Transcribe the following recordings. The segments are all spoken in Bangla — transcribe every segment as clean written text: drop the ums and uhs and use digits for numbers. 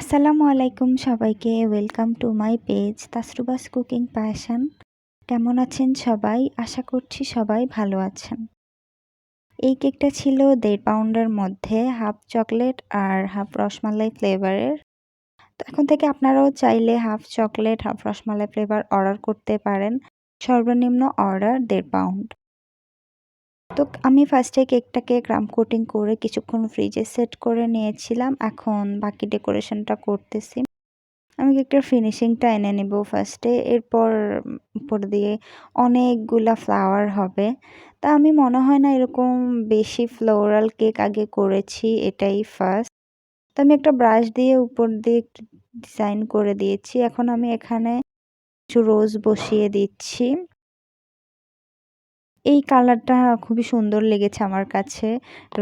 আসসালামু আলাইকুম সবাইকে। Welcome to my page Tasruba's cooking passion. কেমন আছেন সবাই? আশা করছি সবাই ভালো আছেন। এই কেকটা ছিল 1.5 পাউন্ডের মধ্যে, হাফ চকলেট আর হাফ রসমালাই ফ্লেভারের। তো এখন থেকে আপনারাও চাইলে half chocolate, half rasmalai flavour order করতে পারেন। সর্বনিম্ন অর্ডার 1.5 পাউন্ড। তো আমি ফার্স্টে কেকটাকে ক্রাম কোটিং করে কিছুক্ষণ ফ্রিজে সেট করে নিয়েছিলাম। এখন বাকি ডেকোরেশনটা করতেছি। আমি কেকটার ফিনিশিংটা এনে নিব ফার্স্টে। এরপর উপর দিয়ে অনেকগুলা ফ্লাওয়ার হবে। তা আমি মনে হয় না এরকম বেশি ফ্লোরাল কেক আগে করেছি, এটাই ফার্স্ট। তো আমি একটা ব্রাশ দিয়ে উপর দিয়ে একটু ডিজাইন করে দিয়েছি। এখন আমি এখানে কিছু রোজ বসিয়ে দিচ্ছি। এই কালারটা খুবই সুন্দর লেগেছে আমার কাছে,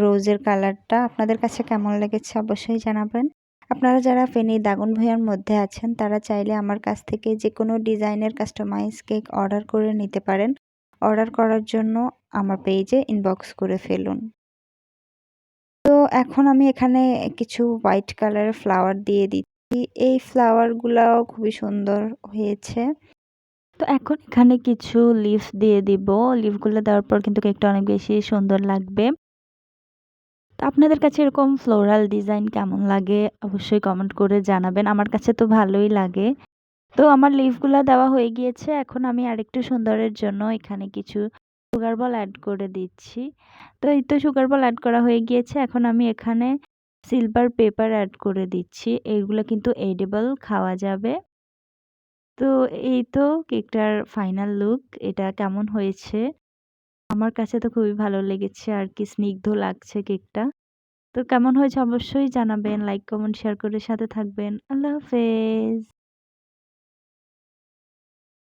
রোজের কালারটা। আপনাদের কাছে কেমন লেগেছে অবশ্যই জানাবেন। আপনারা যারা ফেনী দাগন ভূঁইয়ার মধ্যে আছেন তারা চাইলে আমার কাছ থেকে যেকোনো ডিজাইনের কাস্টমাইজ কেক অর্ডার করে নিতে পারেন। অর্ডার করার জন্য আমার পেজে ইনবক্স করে ফেলুন। তো এখন আমি এখানে কিছু হোয়াইট কালারের ফ্লাওয়ার দিয়ে দিচ্ছি। এই ফ্লাওয়ারগুলাও খুবই সুন্দর হয়েছে। তো এখন এখানে কিছু লিফ দিয়ে দিব। লিফগুলো দেওয়ার পর কিন্তু কেকটা অনেক বেশি সুন্দর লাগবে। তো আপনাদের কাছে এরকম ফ্লোরাল ডিজাইন কেমন লাগে অবশ্যই কমেন্ট করে জানাবেন। আমার কাছে তো ভালোই লাগে। তো আমার লিফগুলা দেওয়া হয়ে গিয়েছে। এখন আমি আরেকটু সুন্দরের জন্য এখানে কিছু সুগার বল অ্যাড করে দিচ্ছি। তো এই তো সুগার বল অ্যাড করা হয়ে গিয়েছে। এখন আমি এখানে সিলভার পেপার অ্যাড করে দিচ্ছি। এইগুলা কিন্তু এডিবল, খাওয়া যাবে। তো এই তো কেকটার ফাইনাল লুক। এটা কেমন হয়েছে? আমার কাছে তো খুবই ভালো লেগেছে আর কি, স্নিগ্ধ লাগছে কেকটা। তো কেমন হয়েছে অবশ্যই জানাবেন। লাইক, কমেন্ট, শেয়ার করে সাথে থাকবেন। আল্লাহ হাফেজ।